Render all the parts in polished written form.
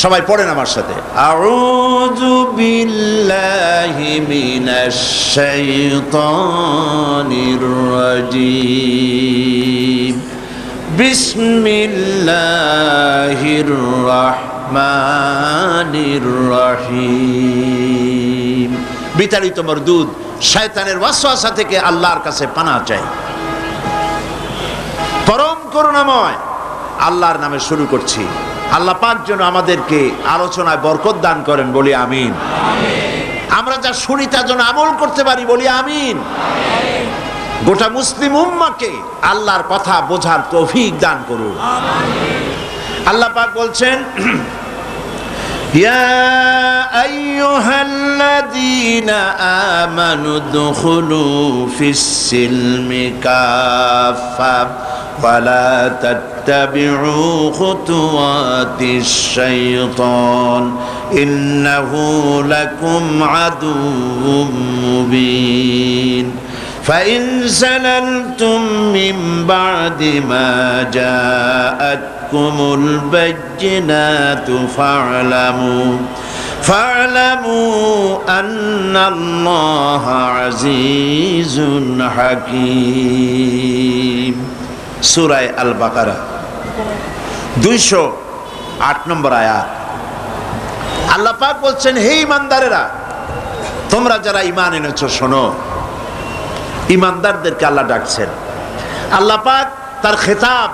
সবাই পড়েন আমার সাথে, আউযু বিল্লাহি মিনাশ শাইতানির রাজীম, বিসমিল্লাহির রাহমানির রহিম। বিতাড়িত মরদুদ শয়তানের ওয়াসওয়াসা থেকে আল্লাহর কাছে পানাহ চাই। পরম করুণাময় আল্লাহর নামে শুরু করছি। আল্লাহ পাক যেন আমাদেরকে আলোচনায় বরকত দান করেন, বলি আমিন। আমরা যা শুনি তা যেন আমল করতে পারি, বলি আমিন। গোটা মুসলিম উম্মাহকে আল্লাহর কথা বোঝার তৌফিক দান করুন। আল্লাহ পাক বলছেন, ইয়া আইয়ুহাল্লাযীনা আমানু দুখুলু ফিস-সিলমি কাফা ওয়ালা তাত্তাবিউ খুতুওয়াতিশ শাইতান ইন্নাহু লাকুম আদুউম মুবিন। فإن زللتم من بعد ما جاءتكم البينات فاعلموا أن الله عزيز حكيم। সূরা আল বাকারা 208 নম্বর আয়াত। আল্লাহ পাক বলছেন, হে ঈমানদারেরা, তোমরা যারা ঈমান এনেছো শোনো। ঈমানদারদেরকে আল্লাহ ডাকছেন। আল্লাহ পাক তার খেতাব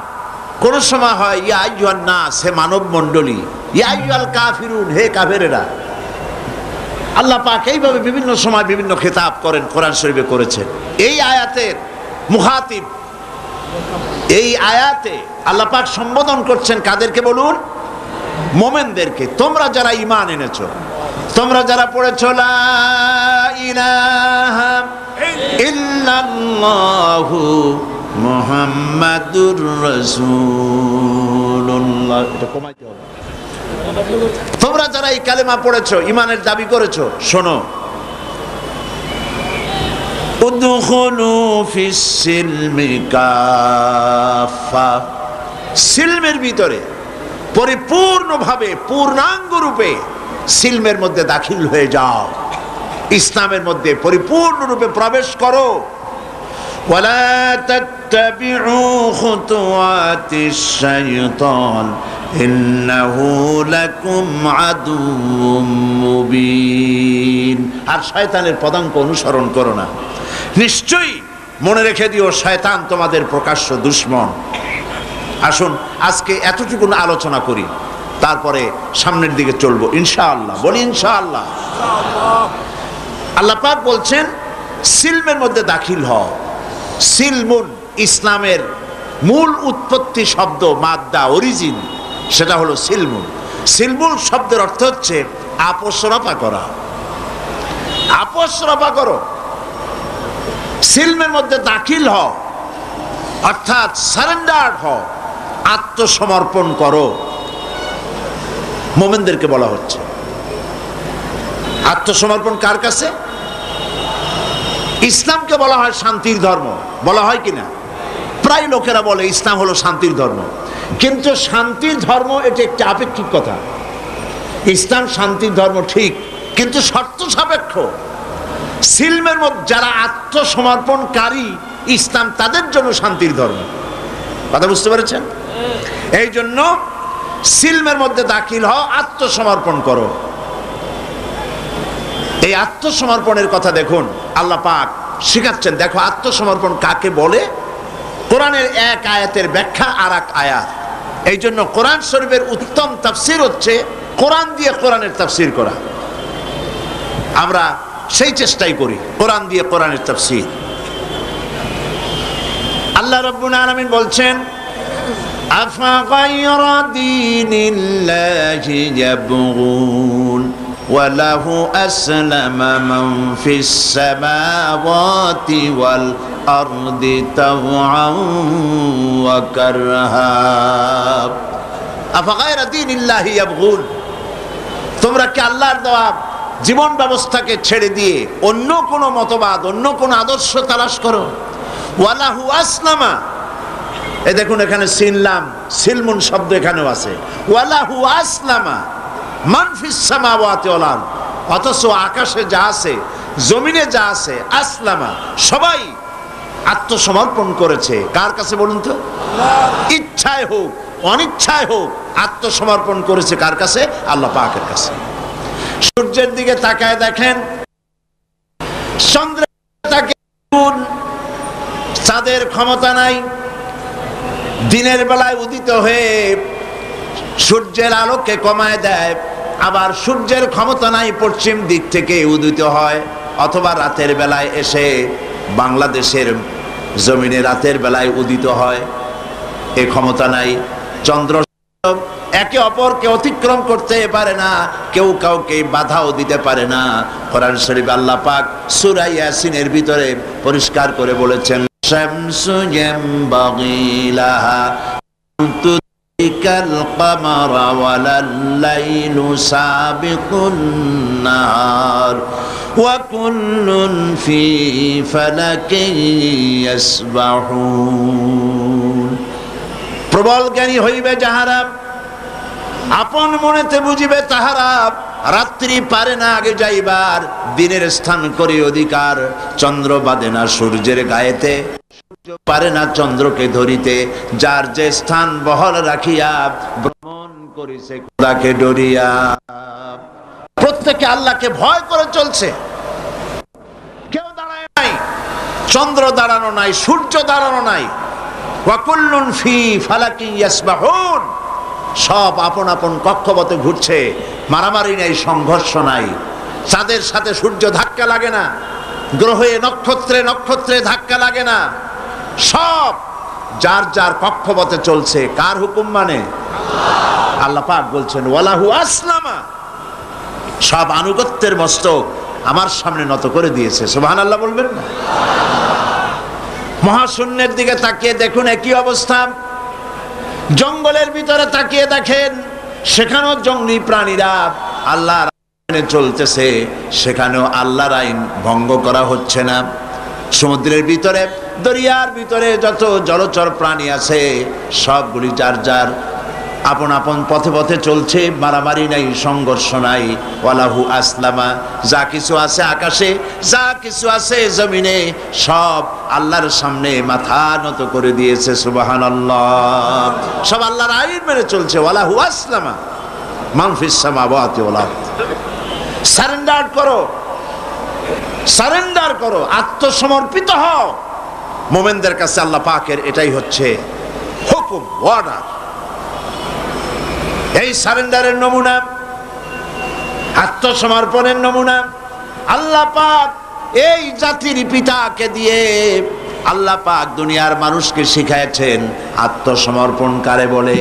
কোন সময় হয় ইয়া আইয়ুহান নাস, হে মানব মণ্ডলী, ইয়া আইয়ুহাল কাফিরুন, হে কাফেরেরা। আল্লাহ পাক এইভাবে বিভিন্ন সময় বিভিন্ন খেতাব করেন, কোরআন শরীফে করেছেন। এই আয়াতের মুখাতিব, এই আয়াতে আল্লাহ পাক সম্বোধন করছেন কাদেরকে বলুন? মুমিনদেরকে। তোমরা যারা ঈমান এনেছো, তোমরা যারা পড়েছো লা ইলাহা ইল্লাল্লাহু মুহাম্মাদুর রাসূলুল্লাহ, এটা কমাইতে হবে। তোমরা যারা এই কালেমা পড়েছো, ঈমানের দাবি করেছো, শোনো। উদখুলু ফিস-সিলমি কাফা, সিলমের ভিতরে পরিপূর্ণভাবে পূর্ণাঙ্গ রূপে সিলমের মধ্যে দাখিল হয়ে যাও, ইসলামের মধ্যে পরিপূর্ণরূপে প্রবেশ করো। ওয়ালা তাত্তাবিউ খুতুওয়াতিশ শাইতান ইন্নাহু লাকুম আদুউম মুবিন। আর শয়তানের পদাঙ্ক অনুসরণ করো না, নিশ্চয়ই মনে রেখে দিও শয়তান তোমাদের প্রকাশ্য দুশমন। আসুন আজকে এতটুকু আলোচনা করি, তারপরে সামনের দিকে চলবো ইনশাআল্লাহ, বলি ইনশাআল্লাহ। আল্লাহ পাক বলছেন সিলমের মধ্যে দাখিল হও। সিলমুন ইসলামের মূল উৎপত্তি শব্দ, মাদ্দা, অরিজিন, সেটা হলো সিলমুন। সিলমুন শব্দের অর্থ হচ্ছে আপোষ রফা করা। আপোষ রফা করো, সিলমের মধ্যে দাখিল হও, অর্থাৎ সারেন্ডার হও, আত্মসমর্পণ করো। মুমিনদেরকে বলা হচ্ছে আত্মসমর্পণ কার কাছে? ইসলামকে বলা হয় শান্তির ধর্ম, বলা হয় কিনা? প্রায় লোকেরা বলে ইসলাম হলো শান্তির ধর্ম, কিন্তু শান্তির ধর্ম এটা একটি আপেক্ষিক কথা। ইসলাম শান্তির ধর্ম ঠিক, কিন্তু শর্ত সাপেক্ষ। সিলমের মধ্যে যারা আত্মসমর্পণকারী, ইসলাম তাদের জন্য শান্তির ধর্ম। কথা বুঝতে পেরেছেন? এই জন্য সিলমের মধ্যে দাখিল হও, আত্মসমর্পণ করো। এই আত্মসমর্পণের কথা দেখুন আল্লাহ পাক শিখাচ্ছেন। দেখো আত্মসমর্পণ কাকে বলে, কোরআনের এক আয়াতের ব্যাখ্যা আর এক আয়াত। এই জন্য কোরআন শরীফের উত্তম তাফসীর হচ্ছে কোরআন দিয়ে কোরআনের তাফসীর করা। আমরা সেই চেষ্টাই করি, কোরআন দিয়ে কোরআনের তাফসীর। আল্লাহ রাব্বুল আলামিন বলছেন, আফা গায়রা দীনিল্লাহি ইয়াবগুন وله أسلم من في السماوات والأرض طوعا وكرها أفغير دين الله يبغون। তোমরা কি আল্লাহর দেওয়া জীবন ব্যবস্থাকে ছেড়ে দিয়ে অন্য কোনো মতবাদ, অন্য কোনো আদর্শ তালাশ করো? ওয়ালাহু আসলামা, এই দেখুন এখানে সিললাম, সিলমুন শব্দ এখানেও আছে। ওয়ালাহু আসলামা, মান ফিস সামাওয়াতি ওয়াল আরদ, অথচ আকাশে যা আছে জমিনে যা আছে আসলামা, সবাই আত্মসমর্পণ করেছে কার কাছে বলুন তো? ইচ্ছায় হোক অনিচ্ছায় হোক আত্মসমর্পণ করেছে কার কাছে? আল্লাহ পাকের কাছে। সূর্যের দিকে তাকায় দেখেন, চন্দ্রের তাকে চাঁদের ক্ষমতা নাই, দিনের বেলায় উদিত হয়ে সূর্যের আলোকে কমায় দেয়, আবার সূর্যের ক্ষমতা নাই পশ্চিম দিক থেকে উদিত হয়, অথবা রাতের বেলায় এসে বাংলাদেশের জমিনে রাতের বেলায় উদিত হয়, এ ক্ষমতা নাই। চন্দ্র একে অপরকে অতিক্রম করতে পারে না, কেউ কাউকে বাধাও দিতে পারে না। কোরআন শরীফ আল্লাহ পাক সূরা ইয়াসিনের ভিতরে পরিষ্কার করে বলেছেন, শামসু ইয়ামবাগি লাহা তুদরিকাল কমারা ওয়ালাল লাইলু সাবিকুন নাহার ওয়া কুল্লুন ফি ফালাকিন ইয়াসবাহুন। প্রবল জ্ঞানী হইবে যাহারা, আপন মনেতে বুঝিবে তাহারা, রাত্রি পারে না আগে যাইবার, দিনের স্থান করি অধিকার। চন্দ্র বাঁধে না সূর্যের গায়েতে, সূর্য পারে না চন্দ্রকে ধরিতে, যার যে স্থান বহল রাখিয়া ভ্রমণ করিছে খোদাকে ডরিয়া। প্রত্যেকে আল্লাহকে ভয় করে চলছে, কেউ দাঁড়ায় নাই, চন্দ্র দাঁড়ানো নাই, সূর্য দাঁড়ানো নাই। ওয়াকুল্লুন ফি ফালাকিন ইয়াসবাহুন, সব আপন আপন কক্ষপথে ঘুরছে, মারামারি নাই, সংঘর্ষ নাই। চাঁদের সাথে সূর্য ধাক্কা লাগে না, গ্রহে নক্ষত্রে নক্ষত্রে ধাক্কা লাগে না, সব যার যার কক্ষপথে চলছে। কার হুকুম মানে? আল্লাহ পাক বলছেন ওয়ালাহু আসলামা, সব আনুগত্যের মস্তক আমার সামনে নত করে দিয়েছে। সুবহানাল্লাহ বলবেন না? মহাশূন্যের দিকে তাকিয়ে দেখুন একই অবস্থা। জঙ্গলের ভিতরে তাকিয়ে দেখেন, সেখানেও জঙ্গলি প্রাণীরা আল্লাহর আইনে চলতেছে, সেখানেও আল্লাহর আইন ভঙ্গ করা হচ্ছে না। সমুদ্রের ভিতরে, দরিয়ার ভিতরে যত জলচর প্রাণী আছে সবগুলি যার যার আপন আপন পথে পথে চলছে, মারামারি নাই, সংঘর্ষ নাই। ওয়ালাহু আসলামা, যা কিছু আছে আকাশে, যা কিছু আছে জমিনে, সব আল্লাহর সামনে মাথা নত করে দিয়েছে। সুবহানাল্লাহ, সব আল্লাহর আইন মেনে চলছে। ওয়ালাহু আসলামা মান ফিস সামাওয়াতি ওয়াল আরদ। সারেন্ডার করো, সারেন্ডার করো, আত্মসমর্পিত হও। মুমিনদের কাছে আল্লাহ পাকের এটাই হচ্ছে হুকুম, অর্ডার। এই সারেন্ডারের নমুনা, আত্মসমর্পণের নমুনা আল্লাহ পাক এই জাতির পিতাকে দিয়ে আল্লাহ পাক দুনিয়ার মানুষকে শিখাইছেন আত্মসমর্পণ কারে বলে।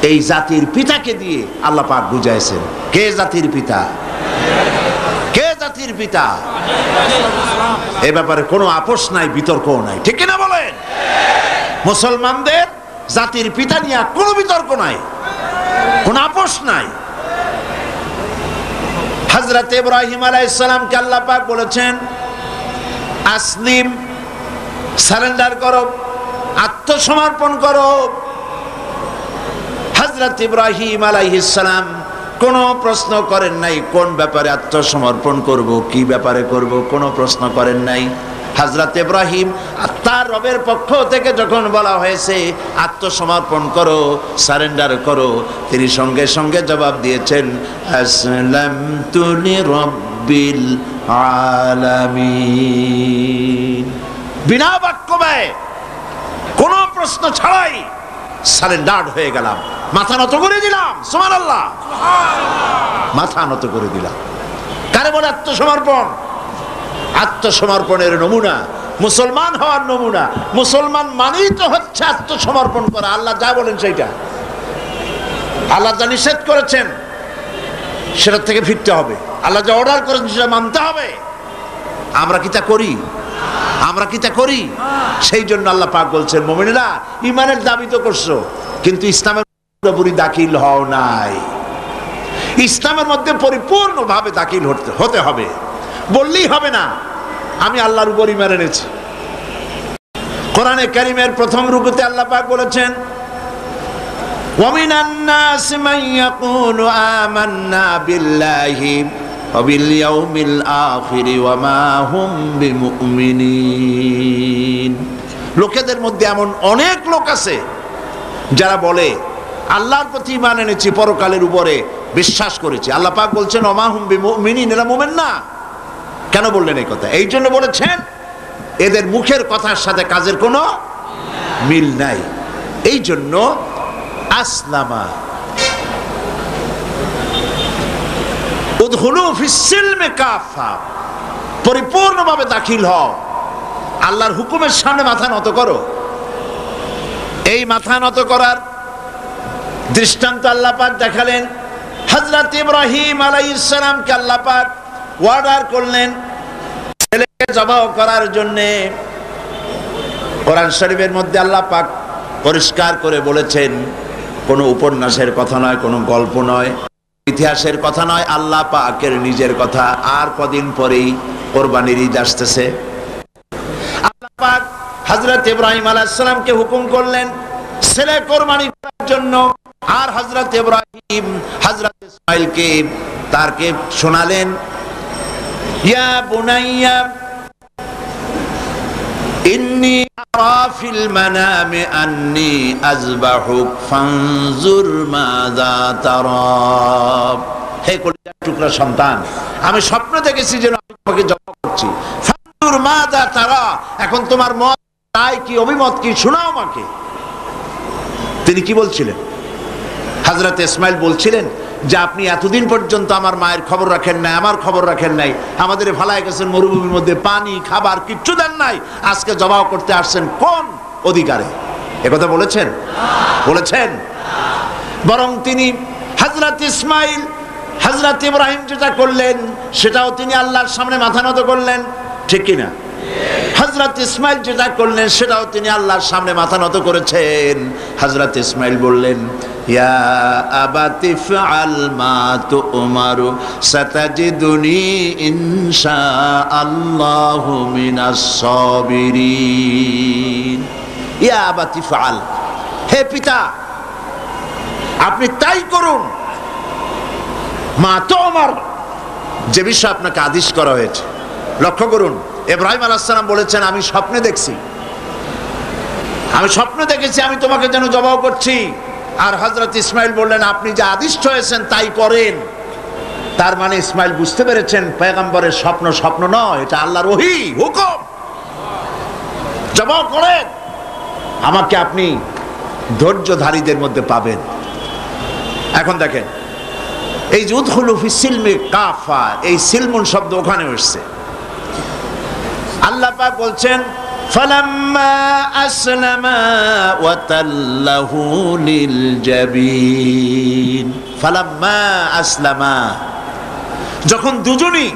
এই জাতির পিতাকে দিয়ে আল্লাহ পাক বুঝাইছেন। কে জাতির পিতা? কে জাতির পিতা? এ ব্যাপারে কোনো আপোষ নাই, বিতর্কও নাই, ঠিক কিনা বলেন? মুসলমানদের জাতির পিতা নিয়ে কোনো বিতর্ক নাই, কোন আপোষ নাই। হযরত ইব্রাহিম আলাইহিস সালামকে আল্লাহ পাক বলেছেন আসলিম, সারেন্ডার করো, আত্মসমর্পণ করো। হযরত ইব্রাহিম আলাইহিস সালাম কোনো প্রশ্ন করেন নাই কোন ব্যাপারে আত্মসমর্পণ করব, কি ব্যাপারে করব, কোনো প্রশ্ন করেন নাই। হযরত ইব্রাহিম তার রবের পক্ষ থেকে যখন বলা হয়েছে আত্মসমর্পণ করো, সারেন্ডার করো, তিনি সঙ্গে সঙ্গে জবাব দিয়েছেন আসলামতু লিরাব্বিল আলামিন। বিনা বাক্য ব্যয়, কোনো প্রশ্ন ছাড়াই সারেন্ডার হয়ে গেলাম, মাথা নত করে দিলাম। সুবহানাল্লাহ, মাথা নত করে দিলাম। কারে বলে আত্মসমর্পণ? আত্মসমর্পণের নমুনা, মুসলমান হওয়ার নমুনা। মুসলমান মানেই তো হচ্ছে আত্মসমর্পণ করা। আল্লাহ যা বলেন সেইটা, আল্লাহ যা নিষেধ করেছেন সেটা থেকে ফিরতে হবে, আল্লাহ যা অর্ডার করেছেন সেটা মানতে হবে। আমরা কি তা করি? আমরা কি তা করি? সেই জন্য আল্লাহ পাক বলছেন মুমিনেরা ঈমানের দাবি তো করছো, কিন্তু ইসলামের পুরোপুরি দাখিল হও নাই। ইসলামের মধ্যে পরিপূর্ণভাবে দাখিল হতে হবে। বললেই হবে না আমি আল্লাহর উপর ঈমান এনেছি। কোরআনে কারীমের প্রথম রুকুতে আল্লাহ পাক বলেছেন ومن الناس من يقول آمنا بالله وباليوم الآخر وما هم بمؤمنين। লোকেদের মধ্যে এমন অনেক লোক আছে যারা বলে আল্লাহর প্রতি ঈমান এনেছি, পরকালের উপরে বিশ্বাস করেছি। আল্লাহ পাক বলছেন ওমা হুম বিমুমিনিন, এরা মুমিন না। কেন বললেন এই কথা? এই জন্য বলেছেন এদের মুখের কথার সাথে কাজের কোনো মিল নাই। এই জন্য আসলামা উদখুলু ফিস সিলমি কাফা, পরিপূর্ণভাবে দাখিল হও, আল্লাহর হুকুমের সামনে মাথা নত করো। এই মাথা নত করার দৃষ্টান্ত আল্লাহ পাক দেখালেন। হযরত ইব্রাহিম আলাইহিস সালামকে আল্লাহ পাক অর্ডার করলেন ছেলেকে জবাহ করার জন্য। কোরআন শরীফের মধ্যে আল্লাহ পাক পরিষ্কার করে বলেছেন, কোনো উপন্যাসের কথা নয়, কোনো গল্প নয়, ইতিহাসের কথা নয়, আল্লাহ পাকের নিজের কথা। আর কদিন পরেই কোরবানির ঈদ আসতেছে। আল্লাহ পাক হযরত ইব্রাহিম আলাইহিস সালামকে হুকুম করলেন ছেলে কোরবানি করার জন্য। আর হযরত ইব্রাহিম হযরত ইসমাঈলকে তারকে শোনালেন, ইয়া বুনাইয়া ইন্নী আরা ফিল মানামি আন্নী আযবাহুক ফানজুর মাযা তারা। হে কলিজার টুকরা সন্তান, আমি স্বপ্ন দেখেছি যে আমি তোমাকে জবাহ করছি। ফানজুর মাযা তারা, এখন তোমার মত রায় কি, অভিমত কি, শোনাও আমাকে। তিনি কি বলছিলেন? হযরত ইসমাঈল বলছিলেন যে আপনি এতদিন পর্যন্ত আমার মায়ের খবর রাখেন নাই, আমার খবর রাখেন নাই, আমাদের ফালায় গেছেন মরুভূমির মধ্যে, পানি খাবার কিচ্ছু দেন নাই, আজকে জবাহ করতে আসছেন কোন অধিকারে? একথা বলেছেন? বলেছেন? বরং তিনি হযরত ইসমাঈল হযরত ইব্রাহিম যেটা করলেন সেটাও তিনি আল্লাহর সামনে মাথা নত করলেন, ঠিক কিনা? হযরত ইসমাঈল যেটা করলেন সেটাও তিনি আল্লাহর সামনে মাথা নত করেছেন। হযরত ইসমাঈল বললেন, ইয়া আবাতি ফাআল মা তুমারু সাতাজিদুনি ইনশাআল্লাহু মিনাস সাবিরিন। ইয়া আবাতি ফাআল, হে পিতা আপনি তাই করুন, মা তুমার, যে বিষয়ে আপনাকে আদেশ করা হয়েছে। লক্ষ্য করুন, ইব্রাহিম আলাইহিস সালাম বলেছেন আমি স্বপ্নে দেখছি, আমি স্বপ্ন দেখেছি আমি তোমাকে যেন জবাহ করছি। আর হযরত ইসমাঈল বললেন আপনি যে আদিষ্ট হয়েছেন তাই করেন। তার মানে ইসমাঈল বুঝতে পেরেছেন পয়গম্বরের স্বপ্ন স্বপ্ন নয়, এটা আল্লাহর ওহী, হুকুম। জবাহ করেন, আমাকে আপনি ধৈর্যধারীদের মধ্যে পাবেন। এখন দেখেন এই যে উদখুলু ফিস সিলমি কাফা, এই সিলমুন শব্দ ওখানে এসেছে। আল্লাহ পাক বলছেন ফালাম্মা আসলামা ওয়া তাল্লাহু লিল জাবিন। ফালাম্মা আসলামা, যখন দুজনই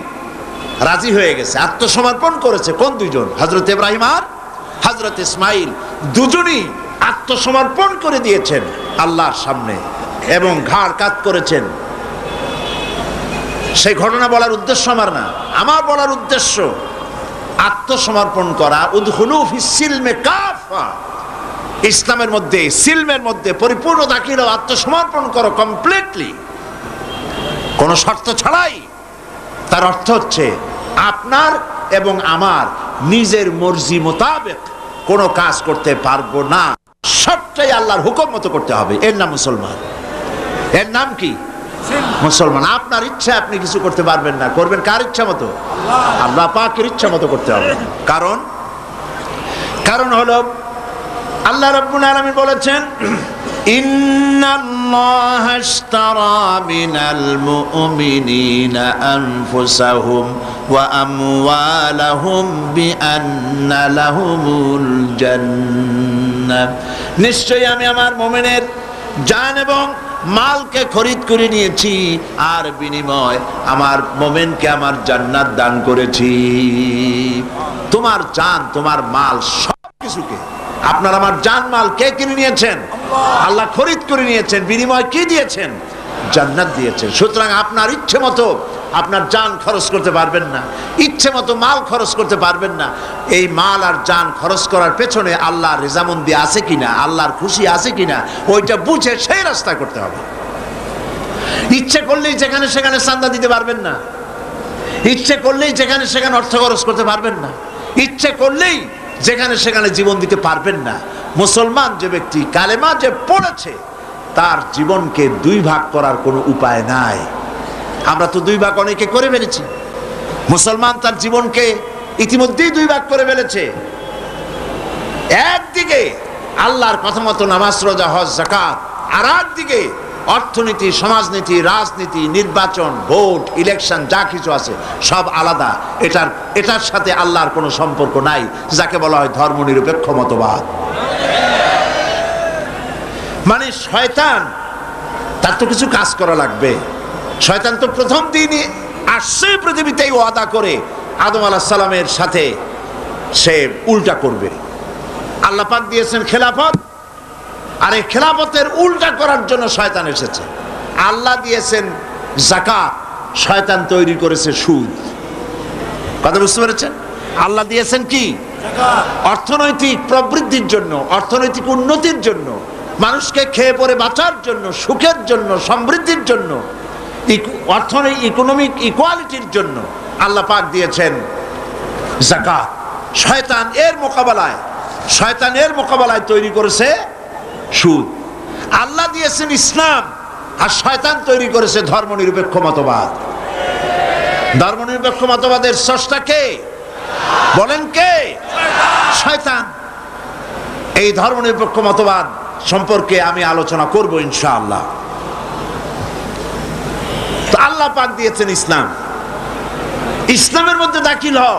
রাজি হয়ে গেছে, আত্মসমর্পণ করেছে। কোন দুজন? হযরত ইব্রাহিম আর হযরত ইসমাঈল দুজনই আত্মসমর্পণ করে দিয়েছেন আল্লাহর সামনে এবং ঘাড় কাত করেছেন। সেই ঘটনা বলার উদ্দেশ্য আমার না, আমার বলার উদ্দেশ্য আত্মসমর্পণ করা। উদখুলু ফিস সিলমি কাফা, ইসলামের মধ্যে, সিলমের মধ্যে পরিপূর্ণ দাখিল হও, আত্মসমর্পণ করো কমপ্লিটলি, কোনো শর্ত ছাড়াই। তার অর্থ হচ্ছে আপনার এবং আমার নিজের মর্জি মোতাবেক কোনো কাজ করতে পারবো না, সবটাই আল্লাহর হুকুম মতো করতে হবে। এর নাম মুসলমান। এর নাম কি? মুসলমান। আপনার ইচ্ছা আপনি কিছু করতে পারবেন না, করবেন কার ইচ্ছা মতো? আল্লাহ পাকের ইচ্ছা মতো করতে হবে। কারণ হলো আল্লাহ রাব্বুল আলামিন বলেছেন ইন্নাল্লাহা আশতারা মিনাল মুমিনিনা আনফুসাহুম ওয়া আমওয়ালাহুম বিআন্না লাহুমুল জান্নাহ। নিশ্চয়ই আমি আমার মুমিনের জান এবং মালকে খরিদ করে নিয়েছি, আর বিনিময় আমার মুমিনকে আমার জান্নাত দান করেছি। তোমার জান, তোমার মাল, সবকিছুকে, আপনার আমার জান মাল কে কিনে নিয়েছেন? আল্লাহ খরিদ করে নিয়েছেন। বিনিময় কি দিয়েছেন? জান্নাত দিয়েছেন। সুতরাং আপনার ইচ্ছে মতো আপনার জান খরচ করতে পারবেন না, ইচ্ছে মতো মাল খরচ করতে পারবেন না। এই মাল আর জান খরচ করার পেছনে আল্লাহর রেজামন্দি আছে কিনা, আল্লাহর খুশি আছে কিনা, ওইটা বুঝে সেই রাস্তা করতে হবে। ইচ্ছে করলেই যেখানে সেখানে চাঁদা দিতে পারবেন না, ইচ্ছে করলেই যেখানে সেখানে অর্থ খরচ করতে পারবেন না, ইচ্ছে করলেই যেখানে সেখানে জীবন দিতে পারবেন না। মুসলমান যে ব্যক্তি কালেমা যে পড়েছে তার জীবনকে দুই ভাগ করার কোনো উপায় নাই। আমরা তো দুই ভাগ অনেকে করে ফেলেছি। মুসলমান তার জীবনকে ইতিমধ্যেই দুই ভাগ করে ফেলেছে। একদিকে আল্লাহর কথা মতো নামাজ, রোজা, হজ, যাকাত, আর একদিকে অর্থনীতি, সমাজনীতি, রাজনীতি, নির্বাচন, ভোট, ইলেকশন যা কিছু আছে সব আলাদা। এটার সাথে আল্লাহর কোনো সম্পর্ক নাই, যাকে বলা হয় ধর্মনিরপেক্ষ মতবাদ। মানে শয়তান, তার তো কিছু কাজ করা লাগবে। শয়তান তো প্রথম দিনই আসছে পৃথিবীতেই ওয়াদা করে আদম আলাইহিস সালামের সাথে সে উল্টা করবে। আল্লাহ পাক দিয়েছেন খেলাফত, আর এই খেলাফতের উল্টা করার জন্য শয়তান এসেছে। আল্লাহ দিয়েছেন যাকাত, শয়তান তৈরি করেছে সুদ। কথা বুঝতে পেরেছেন? আল্লাহ দিয়েছেন কি? যাকাত, অর্থনৈতিক প্রবৃদ্ধির জন্য, অর্থনৈতিক উন্নতির জন্য, মানুষকে খেয়ে পরে বাঁচার জন্য, সুখের জন্য, সমৃদ্ধির জন্য, অর্থনৈতিক ইকোনমিক ইকুয়ালিটির জন্য আল্লাহ পাক দিয়েছেন যাকাত। শয়তানের মোকাবেলায় তৈরি করেছে সুদ। আল্লাহ দিয়েছেন ইসলাম, আর শয়তান তৈরি করেছে ধর্মনিরপেক্ষ মতবাদ। ধর্মনিরপেক্ষ মতবাদের স্রষ্টা কে? বলেন কে? শয়তান। এই ধর্মনিরপেক্ষ মতবাদ সম্পর্কে আমি আলোচনা করব ইনশাআল্লাহ। তো আল্লাহ পাক দিয়েছেন ইসলাম, ইসলামের মধ্যে দাখিল হও,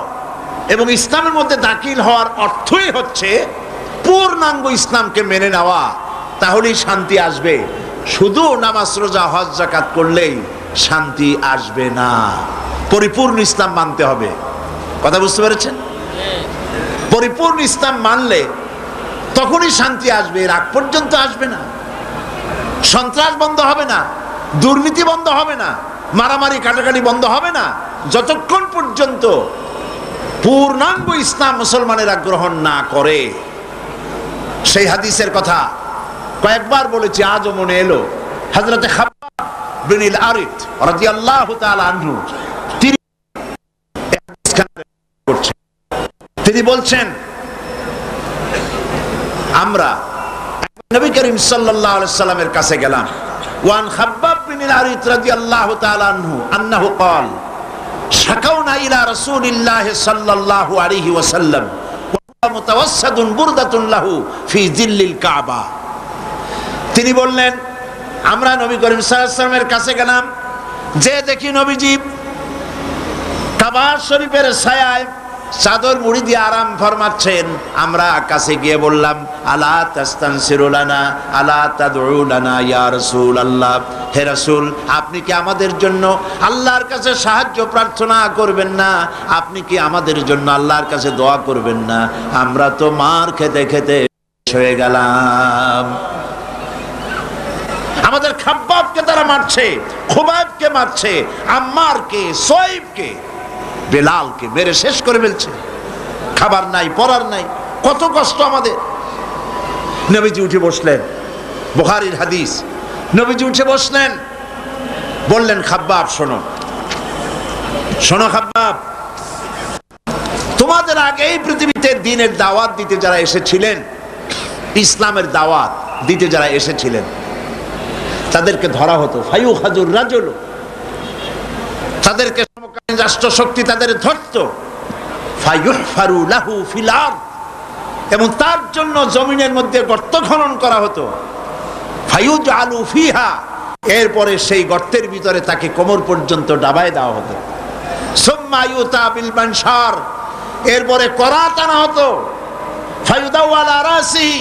এবং ইসলামের মধ্যে দাখিল হওয়ার অর্থই হচ্ছে পূর্ণাঙ্গ ইসলামকে মেনে নেওয়া, তাহলেই শান্তি আসবে। শুধু নামাজ, রোজা, হজ, যাকাত করলেই শান্তি আসবে না, পরিপূর্ণ ইসলাম মানতে হবে। কথা বুঝতে পেরেছেন? পরিপূর্ণ ইসলাম মানলে তখনই শান্তি আসবে, এর আগ পর্যন্ত আসবে না। সন্ত্রাস বন্ধ হবে না, দুর্নীতি বন্ধ হবে না, মারামারি কাটাকাটি বন্ধ হবে না, যতক্ষণ পর্যন্ত পূর্ণাঙ্গ ইসলাম মুসলমানেরা গ্রহণ না করে। সেই হাদিসের কথা কয়েকবার বলেছি, আজও মনে এলো। হযরতে খাব্বাব বিন আল-আরিত রাদিয়াল্লাহু তাআলা আনহু তিনি বলছেন, আমরা নবী করিম সাল্লাল্লাহু আলাইহি সাল্লামের কাছে গেলাম। ওয়ান খাব্বাব বিন আল-আরিত রাদিয়াল্লাহু তাআলা আনহু আন্নাহু قال শাকাউনা ইলা রাসূলিল্লাহি সাল্লাল্লাহু আলাইহি ওয়াসাল্লাম ওয়া হুয়া মুতাওয়াসসাদুন বুরদাতুন লাহু ফি জিল্লিল কাবা। তিনি বললেন, আমরা নবী করিম সাল্লাল্লাহু আলাইহি ওয়াসাল্লামের কাছে গেলাম, যে দেখি নবীজি কাবা শরীফের ছায়ায় চাদর মুড়ি দিয়ে আরাম ফরমাচ্ছেন। আমরা কাছে গিয়ে বললাম, আলা তাস্তানসিরু লানা আলা তাদউ লানা ইয়া রাসূলুল্লাহ, হে রাসূল, আপনি কি আমাদের জন্য আল্লাহর কাছে সাহায্য প্রার্থনা করবেন না? আপনি কি আমাদের জন্য আল্লাহর কাছে দোয়া করবেন না? আমরা তো মার খেতে খেতে হয়ে গেলাম। আমাদের খাব্বাবকে তারা মারছে, খুবাইবকে মারছে, আম্মারকে, সোয়েবকে, বেলালকে মেরে শেষ করে ফেলছে। খাবার নাই, পরার নাই, কত কষ্ট আমাদের। নবীজি উঠে বসলেন, বুখারীর হাদিস। নবীজি উঠে বসলেন, বললেন, খাব্বাব শোনো, শোনো খাব্বাব, তোমাদের আগে এই পৃথিবীতে দ্বীনের দাওয়াত দিতে যারা এসেছিলেন, ইসলামের দাওয়াত দিতে যারা এসেছিলেন, তাদেরকে ধরা হতো, ফায়ুখাজুর রাজুল, তাদেরকে সমকালীন রাষ্ট্রশক্তি তাদের ধরত, ফায়ুহফারু লাহু ফিল আরদ, এবং তার জন্য জমিনের মধ্যে গর্ত খনন করা হতো, ফায়ুজআলু ফিহা, এরপরে সেই গর্তের ভিতরে তাকে কোমর পর্যন্ত ডাবায় দেওয়া হতো, সুম্মা ইউতা বিল মানশার, এরপরে করাত আনা হতো, ফায়ুদাউ আলা রাসিহি,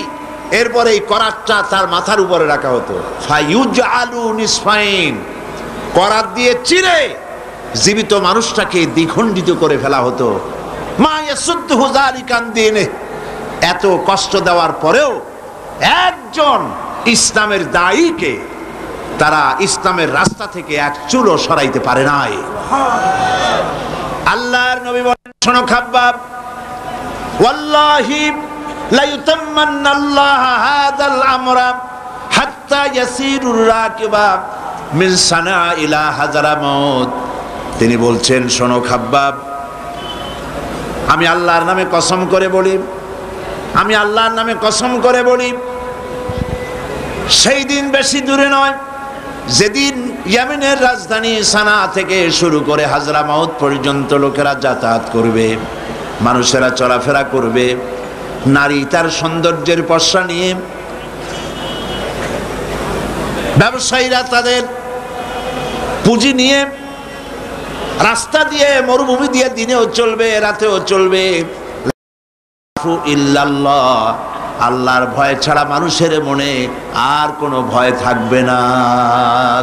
এরপরে এই করাতটা তার মাথার উপরে রাখা হতো, ফায়ুজআলু নিসফাইন, করাত দিয়ে চিরে জীবিত মানুষটাকে দ্বিখণ্ডিত করে ফেলা হতো। মা ইয়াসুদ্দুহু যালিকা আন দীনিহি, এত কষ্ট দেওয়ার পরেও একজন ইসলামের দায়ীকে তারা ইসলামের রাস্তা থেকে এক চুলও সরাইতে পারে নাই। আল্লাহর নবী বলেন, শোনো খাব্বাব, ওয়াল্লাহি লা ইউতাম্মান্নাল্লাহু হাযাল আমরা হাত্তা ইয়াসিরুর রাকিবা মিন সানা ইলা হাজারামাউত। তিনি বলছেন, শোনো খাব্বাব, আমি আল্লাহর নামে কসম করে বলি, আমি আল্লাহর নামে কসম করে বলি, সেই দিন বেশি দূরে নয় যেদিন ইয়েমেনের রাজধানী সানা থেকে শুরু করে হাজরামাউত পর্যন্ত লোকেরা যাতায়াত করবে, মানুষেরা চলাফেরা করবে, নারী তার সৌন্দর্যের পসরা নিয়ে, ব্যবসায়ীরা তাদের পুঁজি নিয়ে রাস্তা দিয়ে, মরুভূমি দিয়ে দিনেও চলবে, রাতেও চলবে। ইল্লাল্লাহ, আল্লাহর ভয় ছাড়া মানুষের মনে আর কোনো ভয় থাকবে না।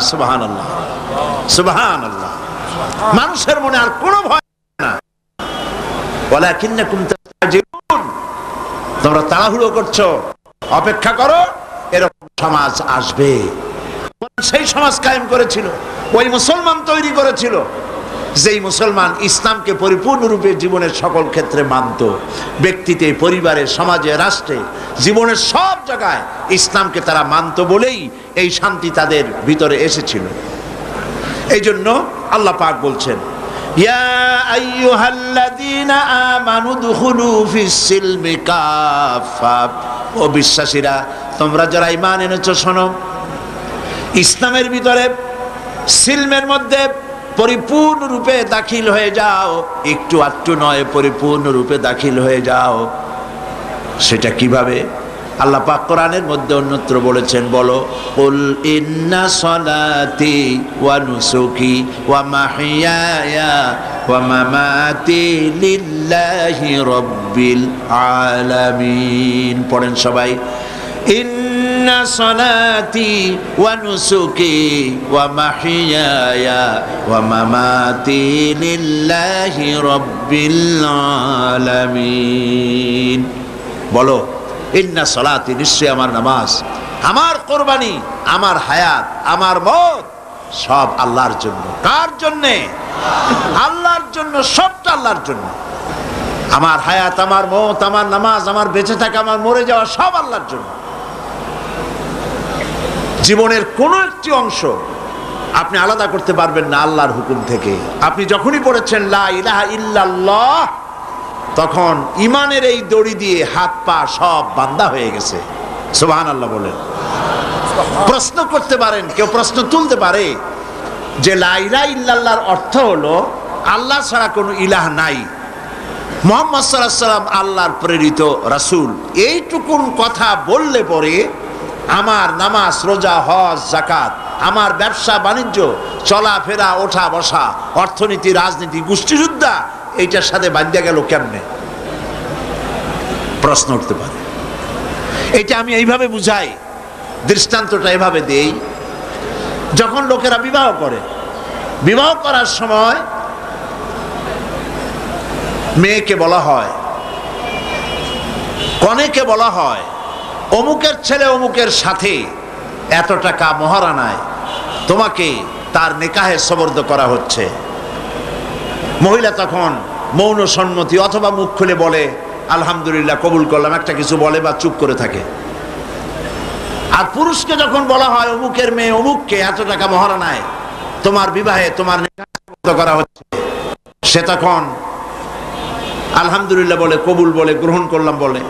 সুবহানাল্লাহ, সুবহানাল্লাহ। মানুষের মনে আর কোনো ভয় না। ওয়ালাকিন্নাকুম তাস্তাজিলুন, তোমরা তাড়াহুড়ো করছো, অপেক্ষা করো, এরকম সমাজ আসবে। সেই সমাজ কায়েম করেছিল, ওই মুসলমান তৈরি করেছিল, যেই মুসলমান ইসলামকে পরিপূর্ণরূপে জীবনের সকল ক্ষেত্রে মানত। ব্যক্তিতে, পরিবারে, সমাজে, রাষ্ট্রে, জীবনের সব জায়গায় ইসলামকে তারা মানত বলেই এই শান্তি তাদের ভিতরে এসেছিল। এই জন্য আল্লাহ পাক বলছেন, ইয়া আইয়ুহাল্লাযীনা আমানু দুখুলু ফিস-সিলমি কাফা, ও বিশ্বাসীরা, তোমরা যারা ঈমান এনেছো, শোনো, ইসলামের ভিতরে, সিলমের মধ্যে পরিপূর্ণরূপে দাখিল হয়ে যাও। একটু আটটু নয়, পরিপূর্ণরূপে দাখিল হয়ে যাও। সেটা কিভাবে? আল্লাহ পাক কোরআনের মধ্যে অন্যত্র বলেছেন, বলো, কুল ইন্না সলাতি ওয়া নুসুকি ওয়া মাহইয়ায়া ওয়া মামাতি লিল্লাহি রাব্বিল আলামিন। পড়েন সবাই, ইন্না সলাতি ওয়া নুসুকি ওয়া মাহইয়ায়া ওয়া মামাতি লিল্লাহি রাব্বিল আলামিন। বলো, ইন্না সলাতি, নিশ্চয় আমার নামাজ, আমার কোরবানি, আমার হায়াত, আমার মত সব আল্লাহর জন্য। কার জন্যে? আল্লাহর জন্য। সবটা আল্লাহর জন্য। আমার হায়াত, আমার মত, আমার নামাজ, আমার বেঁচে থাকা, আমার মরে যাওয়া সব আল্লাহর জন্য। জীবনের কোনো একটি অংশ আপনি আলাদা করতে পারবেন না আল্লাহর হুকুম থেকে। আপনি যখনই পড়েছেন লা ইলাহা ইল্লাল্লাহ, তখন ইমানের এই দড়ি দিয়ে হাত পা সব বান্ধা হয়ে গেছে। সুবহানাল্লাহ বলেন। প্রশ্ন করতে পারেন, কেউ প্রশ্ন তুলতে পারে যে লা ইলাহা ইল্লাল্লাহর অর্থ হলো আল্লাহ ছাড়া কোনো ইলাহ নাই, মুহাম্মদ সাল্লাল্লাহু আলাইহি ওয়াসাল্লাম আল্লাহর প্রেরিত রাসূল। এইটুকুন কথা বললে পরে আমার নামাজ, রোজা, হজ, যাকাত, আমার ব্যবসা বাণিজ্য, চলাফেরা, ওঠা বসা, অর্থনীতি, রাজনীতি, গোষ্ঠীযুদ্ধা, এইটার সাথে বাঁধিয়া গেল কেমনে? প্রশ্ন উঠতে পারে। এটা আমি এইভাবে বুঝাই, দৃষ্টান্তটা এভাবে দেই। যখন লোকেরা বিবাহ করে, বিবাহ করার সময় মেয়েকে বলা হয়, কনেকে বলা হয়, অমুকের ছেলে অমুকের সাথে এত টাকা মহারানায় তোমাকে তার নিকাহে সবর্দ করা হচ্ছে। মহিলা তখন মৌন সম্মতি অথবা মুখ খুলে বলে আলহামদুলিল্লাহ, কবুল করলাম, একটা কিছু বলে বা চুপ করে থাকে। আর পুরুষকে যখন বলা হয় অমুকের মেয়ে অমুককে এত টাকা মহারানায় তোমার বিবাহে, তোমার নিকাহে সবর্দ করা হচ্ছে, সে তখন আলহামদুলিল্লাহ বলে, কবুল বলে, গ্রহণ করলাম বলে।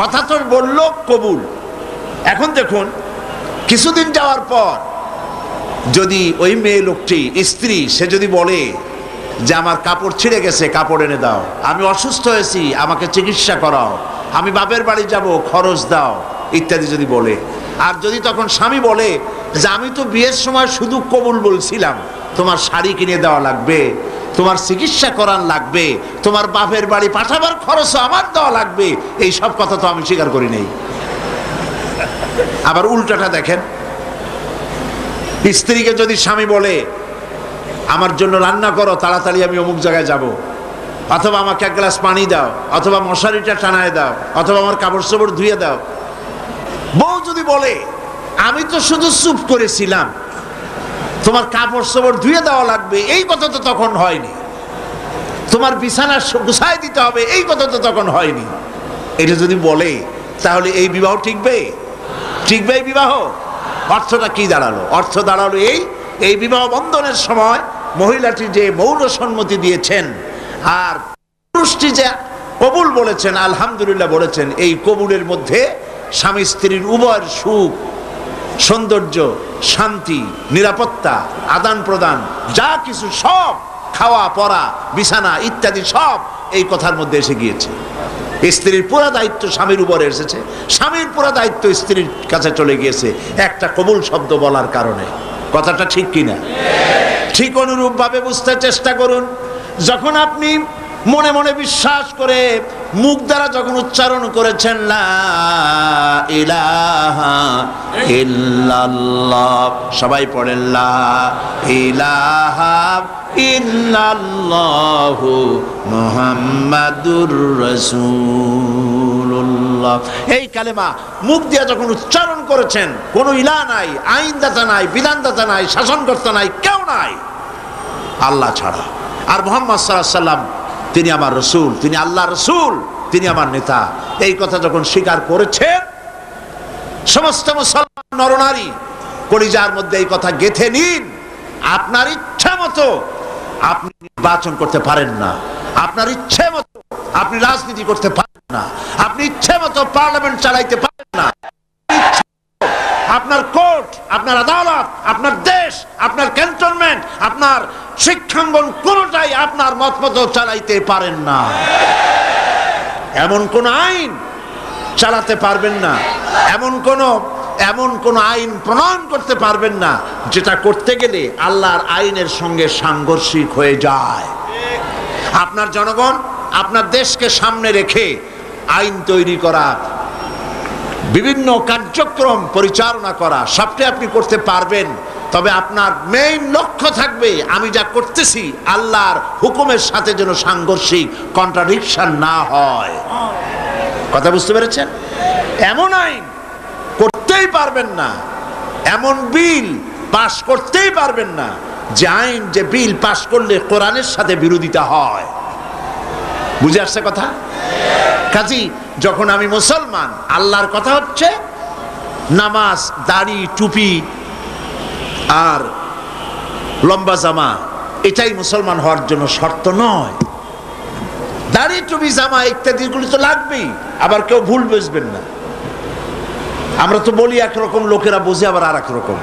কথা তো বললো কবুল। এখন দেখুন, কিছুদিন যাওয়ার পর যদি ওই মেয়ে লোকটি, স্ত্রী, সে যদি বলে যে আমার কাপড় ছিঁড়ে গেছে, কাপড় এনে দাও, আমি অসুস্থ হয়েছি, আমাকে চিকিৎসা করাও, আমি বাপের বাড়ি যাব, খরচ দাও, ইত্যাদি যদি বলে। আর যদি তখন স্বামী বলে যে আমি তো বিয়ের সময় শুধু কবুল বলছিলাম, তোমার শাড়ি কিনে দেওয়া লাগবে, তোমার চিকিৎসা করান লাগবে, তোমার বাপের বাড়ি পাঠাবার খরচ আমার দেওয়া লাগবে, এই সব কথা তো আমি স্বীকার করি নাই। আবার উল্টাটা দেখেন, স্ত্রীকে যদি স্বামী বলে আমার জন্য রান্না করো, তাড়াতাড়ি আমি অমুক জায়গায় যাব, অথবা আমাকে এক গ্লাস পানি দাও, অথবা মশারিটা টানায় দাও, অথবা আমার কাপড় চোপড় ধুয়ে দাও। বউ যদি বলে আমি তো শুধু চুপ করেছিলাম, তোমার কাপড় চোপড় ধুয়ে দেওয়া লাগবে এই কথা তো তখন হয়নি, তোমার বিছানা গুছাই দিতে হবে এই কথা তো তখন হয়নি। এটা যদি বলে তাহলে এই বিবাহ টিকবে? টিকবে এই বিবাহ? অর্থটা কি দাঁড়ালো? অর্থ দাঁড়ালো এই বিবাহ বন্ধনের সময় মহিলাটি যে মৌন সম্মতি দিয়েছেন আর পুরুষটি যে কবুল বলেছেন, আলহামদুলিল্লাহ বলেছেন, এই কবুলের মধ্যে স্বামী স্ত্রীর উভয়ের সুখ, সৌন্দর্য, শান্তি, নিরাপত্তা, আদান প্রদান, যা কিছু সব, খাওয়া পরা, বিছানা ইত্যাদি সব এই কথার মধ্যে এসে গিয়েছে। স্ত্রীর পুরো দায়িত্ব স্বামীর উপরে এসেছে, স্বামীর পুরো দায়িত্ব স্ত্রীর কাছে চলে গিয়েছে একটা কবুল শব্দ বলার কারণে। কথাটা ঠিক কিনা? ঠিক অনুরূপ ভাবে বুঝতে চেষ্টা করুন। যখন আপনি মনে মনে বিশ্বাস করে মুখ দ্বারা যখন উচ্চারণ করেছেন লা ইলাহা ইল্লাল্লাহ, সবাই পড়েন লা ইলাহা ইল্লাল্লাহু মুহাম্মাদুর রাসূলুল্লাহ, এই কালেমা মুখ দিয়ে যখন উচ্চারণ করেছেন, কোনো ইলাহ নাই, আইনদাতা নাই, বিধানদাতা নাই, শাসনকর্তা নাই, কেউ নাই আল্লাহ ছাড়া। আর মুহাম্মদ সাল্লাল্লাহু আলাইহি ওয়াসাল্লাম তিনি আমার রসুল, তিনি আল্লাহ রসুল, তিনি আমার নেতা, এই কথা যখন স্বীকার করেছেন, সমস্ত মুসলমান নরনারী কলিজার মধ্যে এই কথা গেঁথে নিন। আপনার ইচ্ছা মতো আপনি নির্বাচন করতে পারেন না, আপনার ইচ্ছে মতো আপনি রাজনীতি করতে পারেন না, আপনি ইচ্ছে মতো পার্লামেন্ট চালাইতে পারেন না, আপনার কোর্ট, আপনার আদালত, আপনার দেশ, আপনার ক্যান্টনমেন্ট, আপনার শিক্ষাঙ্গন কোনটাই আপনার মত মতো চালাইতে পারেন না। এমন কোন আইন চালাতে পারবেন না, এমন কোন আইন প্রণয়ন করতে পারবেন না যেটা করতে গেলে আল্লাহর আইনের সঙ্গে সাংঘর্ষিক হয়ে যায়। আপনার জনগণ, আপনার দেশকে সামনে রেখে আইন তৈরি করা, বিভিন্ন কার্যক্রম পরিচালনা করা, সবটাই আপনি করতে পারবেন, তবে আপনার মেইন লক্ষ্য থাকবে আমি যা করতেছি আল্লাহর হুকুমের সাথে যেন সাংঘর্ষিক, কন্ট্রাডিকশন না হয়। কথা বুঝতে পেরেছেন? এমন আইন করতেই পারবেন না, এমন বিল পাশ করতেই পারবেন না যে বিল পাশ করলে কোরআনের সাথে বিরোধিতা হয়। বুঝে আসছে কথা? কাজী যখন আমি মুসলমান, আল্লাহর কথা হচ্ছে নামাজ, দাড়ি, টুপি আর লম্বা জামা, এটাই মুসলমান হওয়ার জন্য শর্ত নয়। দাড়ি, টুপি, জামা ইত্যাদি গুলি তো লাগবেই। আবার কেউ ভুল বুঝবেন না, আমরা তো বলি একরকম, লোকেরা বুঝে আবার আর এক রকম,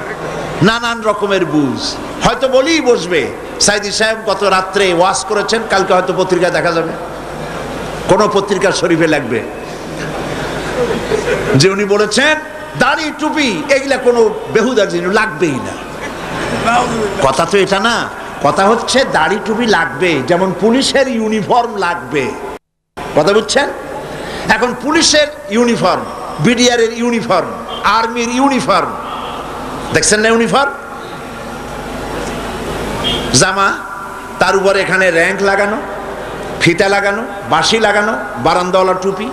নানান রকমের বুঝ। হয়তো বলেই বসবে, সাইদি সাহেব গত রাত্রে ওয়াজ করেছেন, কালকে হয়তো পত্রিকায় দেখা যাবে, কোন পত্রিকার শরীফে লাগবে যে উনি বলেছেন দাড়ি, টুপি এগুলা কোনো বেহুদা জিনিস, লাগবেই না। কথা তো এটা না, কথা হচ্ছে দাড়ি টুপি লাগবে, যেমন পুলিশের ইউনিফর্ম লাগবে। কথা বুঝছেন? এখন পুলিশের ইউনিফর্ম, বিডিআর এর ইউনিফর্ম, আর্মির ইউনিফর্ম, দেখছেন না ইউনিফর্ম, জামা, তার উপরে এখানে র্যাঙ্ক লাগানো, ফিতা লাগানো, বাঁশি লাগানো, বারান্দাওয়ালা টুপি,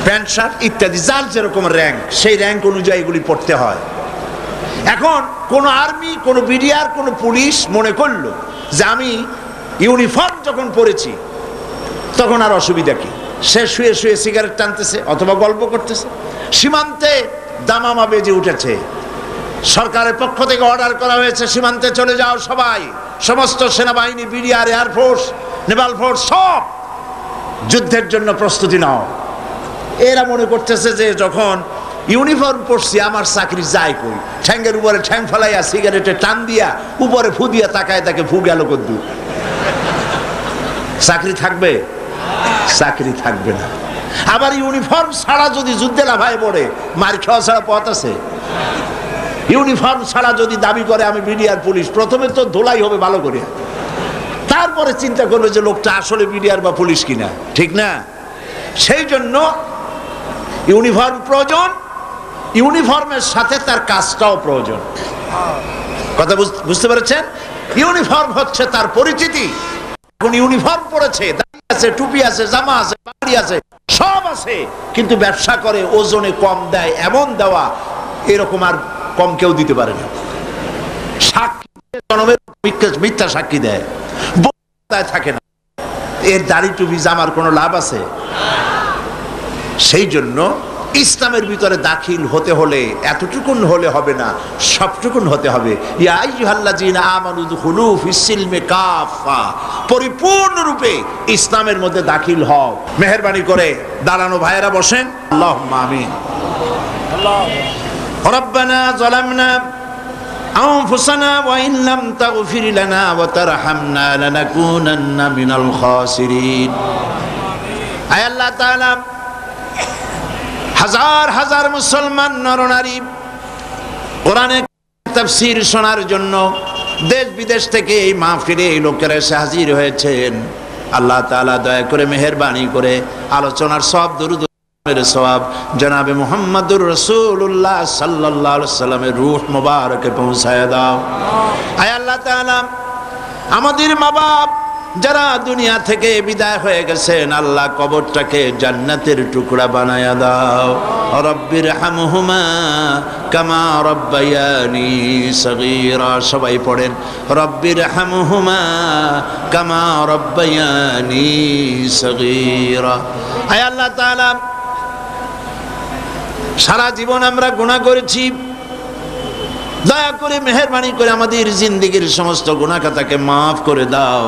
প্যান্ট শার্ট ইত্যাদি, যার যেরকম র্যাঙ্ক সেই র্যাঙ্ক অনুযায়ী এগুলি পড়তে হয়। এখন কোন আর্মি, কোন বিডিআর, কোন পুলিশ মনে করলো যে আমি ইউনিফর্ম যখন পরেছি তখন আর অসুবিধা কি, সে শুয়ে শুয়ে সিগারেট টানতেছে অথবা গল্প করতেছে, সীমান্তে দামামা বেজে উঠেছে, সরকারের পক্ষ থেকে অর্ডার করা হয়েছে সীমান্তে চলে যাও সবাই, সমস্ত সেনাবাহিনী, বিডিআর, এয়ারফোর্স, নেভাল ফোর্স সব যুদ্ধের জন্য প্রস্তুতি নাও। এরা মনে করতেছে যে যখন ইউনিফর্ম পরছি আমার চাকরি যায় কই, ঠ্যাঙ্গের উপরে ঠ্যাং ফেলাইয়া সিগারেটে টান দিয়া উপরে ফু দিয়া তাকায়, তাকে ফু গেল কদ্দু, চাকরি থাকবে? চাকরি থাকবে না। আবার ইউনিফর্ম ছাড়া যদি যুদ্ধে লাফায় পড়ে, মার খাওয়া ছাড়া পথ আছে? ইউনিফর্ম ছাড়া যদি দাবি করে আমি বিডিআর পুলিশ, প্রথমে তো ধোলাই হবে ভালো করে, তারপরে চিন্তা করবে যে লোকটা আসলে বিডিআর বা পুলিশ কিনা, ঠিক না? সেই জন্য ইউনিফর্ম প্রয়োজন, ইউনিফর্মের সাথে তার কাজটাও প্রয়োজন। কথা বুঝতে পেরেছেন? ইউনিফর্ম হচ্ছে তার পরিচিতি। এখন ইউনিফর্ম পড়েছে, দাড়ি আছে, টুপি আছে, জামা আছে, বাড়ি আছে, সব আছে, কিন্তু ব্যবসা করে ওজনে কম দেয় এমন দেওয়া, এরকম আর কম কেউ দিতে পারে না। সাক্ষী জনমের মিথ্যা সাক্ষী দেয়, থাকে না, এর দাড়ি টুপি জামার কোনো লাভ আছে? সেই জন্য ইসলামের ভিতরে দাখিল হতে হলে এতটুকুন হলে হবে না, সবটুকুন হতে হবে। ইয়া আইয়ুহাল্লাযীনা আমানু দুখুলু ফিস-সিলমি কাফা, পরিপূর্ণরূপে ইসলামের মধ্যে দাখিল হও। মেহেরবানি করে দাঁড়ানো ভাইয়েরা বসেন। আল্লাহুম্মা আমিন। রব্বানা যালামনা আনফুসানা ওয়া ইন লাম তাগফির লানা ওয়া তারহামনা লানাকুনান্না মিনাল খাসিরিন। আয় আল্লাহ তাআলা, হাজার হাজার মুসলমান নরনারী কোরআনের তাফসীর শোনার জন্য দেশ বিদেশ থেকে এই মাহফিলে এই লোকেরা এসে হাজির হয়েছেন। আল্লাহ তাআলা দয়া করে মেহেরবানি করে আলোচনার সব দুরুদের সওয়াব জনাবে মুহাম্মদুর রাসূলুল্লাহ সাল্লাল্লাহু আলাইহি সাল্লামের রূহ মুবারকে পৌঁছায় দাও। আয় আল্লাহ তাআলা, আমাদের মা বাপ যারা দুনিয়া থেকে বিদায় হয়ে গেছেন, আল্লাহ কবরটাকে জান্নাতের টুকরা বানায়া দাও। রব্বির হামহুমা কামা রব্বায়ানি সগীরা। সবাই পড়েন, রব্বির হামহুমা কামা রব্বায়ানি সগীরা। আয় আল্লাহ তাআলা, সারা জীবন আমরা গুনাহ করেছি, দয়া করে মেহেরবানি করে আমাদের জিন্দেগীর সমস্ত গুনাহ খাতাকে মাফ করে দাও।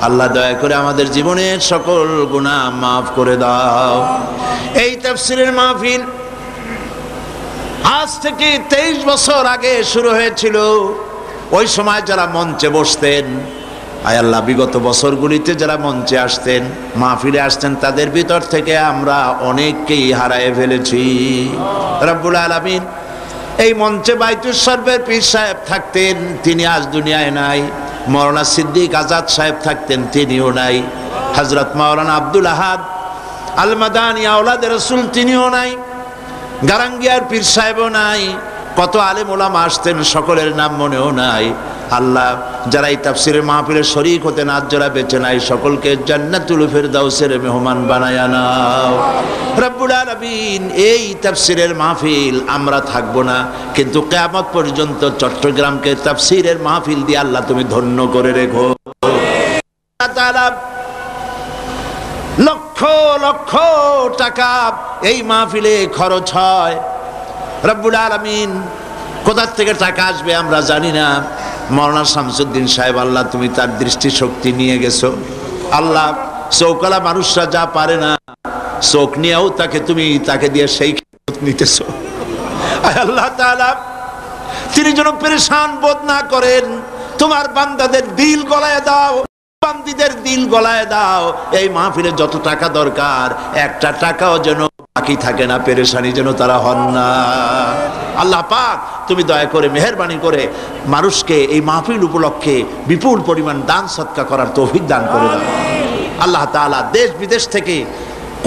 আল্লাহ দয়া করে আমাদের জীবনের সকল গুনাহ মাফ করে দাও। এই তাফসীরের মাহফিল আজ থেকে 23 বছর আগে শুরু হয়েছিল। ওই সময় যারা মঞ্চে বসতেন, আয় আল্লাহ, বিগত বছরগুলিতে যারা মঞ্চে আসতেন, মাহফিলে আসতেন, তাদের ভিতর থেকে আমরা অনেককেই হারায় ফেলেছি। রব্বুল আলামিন, এই মঞ্চে বাইতুস সরবের পীর সাহেব থাকতেন, তিনি আজ দুনিয়ায় নাই। মাওলানা সিদ্দিক আজাদ সাহেব থাকতেন, তিনিও নাই। হযরত মাওলানা আব্দুল আহাদ আল মাদানী আওলাদ রাসূল, তিনিও নাই। গারাঙ্গিয়ার পীর সাহেবও নাই। কত আলেম ওলামা আসতেন, সকলের নাম মনেও নাই। আল্লাহ, যারা এই তাফসীরের মাহফিলে শরীক হতেন, আজ যারা বেঁচে নাই, সকলকে জান্নাতুল ফিরদাউসের মেহমান বানায়া নাও। রব্বুল আলামিন, এই তাফসীরের মাহফিল আমরা থাকবো না, কিন্তু কিয়ামত পর্যন্ত চট্টগ্রামকে তাফসীরের মাহফিল দিয়ে আল্লাহ তুমি ধন্য করে রেখো। আল্লাহ তাআলা, লক্ষ লক্ষ টাকা এই মাহফিলে খরচ হয়। রব্বুল আলামিন, কোথা থেকে টাকা আসবে আমরা জানি না। মাওলানা শামসুদ্দিন সাহেব, আল্লাহ তুমি তার দৃষ্টি শক্তি নিয়ে গেছো। আল্লাহ, চৌকালা মানুষরা যা পারে না, চোখ নিয়েও তাকে দিয়ে সেই নিতেছো। আল্লাহ তাআলা, তিনি যেন পেরেশান বোধ না করেন। তোমার বান্দাদের দিল গলায় দাও, বান্দীদের দিল গলায় দাও। এই মাহফিলে যত টাকা দরকার, একটা টাকাও যেন বাকি থাকে না, পেরেশানি যেন তারা হন না। আল্লাহ পাক, তুমি দয়া করে মেহেরবানি করে মানুষকে এই মাহফিল উপলক্ষে বিপুল পরিমাণ দান সদকা করার তৌফিক দান করে দাও। আল্লাহ তাআলা, দেশ বিদেশ থেকে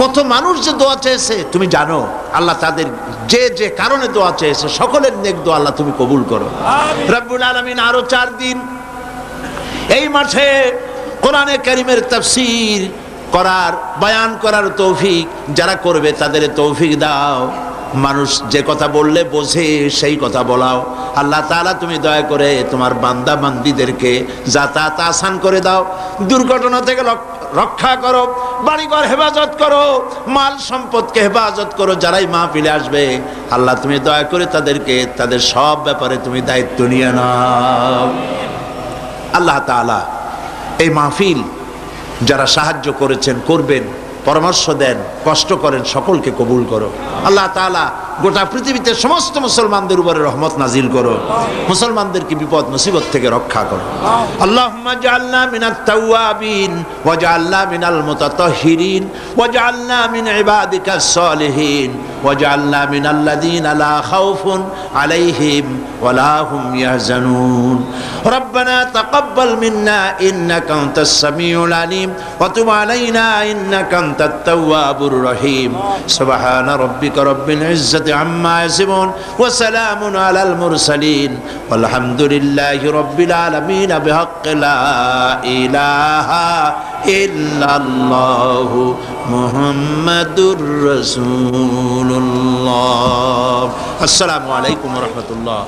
কত মানুষ যে দোয়া চেয়েছে তুমি জানো। আল্লাহ, তাদের যে যে কারণে দোয়া চেয়েছে, সকলের নেক দোয়া আল্লাহ তুমি কবুল করো। রব্বুল আলামিন, আরো 4 দিন এই মাঠে কোরআনে কারীমের তাফসীর করার, বয়ান করার তৌফিক যারা করবে তাদের তৌফিক দাও। মানুষ যে কথা বললে বোঝে সেই কথা বলাও। আল্লাহ তাআলা, তুমি দয়া করে তোমার বান্দা বান্দীদেরকে যাতায়াত আসান করে দাও, দুর্ঘটনা থেকে রক্ষা করো, বাড়িঘর হেফাজত করো, মাল সম্পদকে হেফাজত করো। যারাই মাহফিলে আসবে, আল্লাহ তুমি দয়া করে তাদেরকে তাদের সব ব্যাপারে তুমি দায়িত্ব নিয়ে নাও। আল্লাহ তাআলা, এই মাহফিল যারা সাহায্য করেছেন, করবেন, পরামর্শ দেন, কষ্ট করেন, সকলকে কবুল করো। আল্লাহ তাআলা, গোটা পৃথিবীতে সমস্ত মুসলমানদের উপরে রহমত নাজিল করো, মুসলমানদেরকে বিপদ মুসিবত থেকে রক্ষা করো। আল্লাহুম্মা জাআলনা মিনাত তাওয়াবিন ওয়া জাআলনা মিনাল মুতাতাহহিরিন ওয়া জাআলনা মিন ইবাদিকাস সালিহিন ওয়া জাআলনা মিনাল্লাযীনা লা খাউফুন আলাইহিম ওয়া লা হুম ইয়াহজানুন। রব্বানা তাকাব্বাল মিন্না ইন্নাকা আনতাস সামিউল আলিম ওয়া তুব আলাইনা ইন্নাকা আনতাত তাওয়াবুর রহিম। সুবহানা রাব্বিকা রাব্বিল ইজ্জাতি عما يصفون وسلام على المرسلين والحمد لله رب العالمين بحق لا إله ইল্লাল্লাহু মুহাম্মাদুর রাসূলুল্লাহ। আসসালামু আলাইকুম ওয়া রাহমাতুল্লাহ।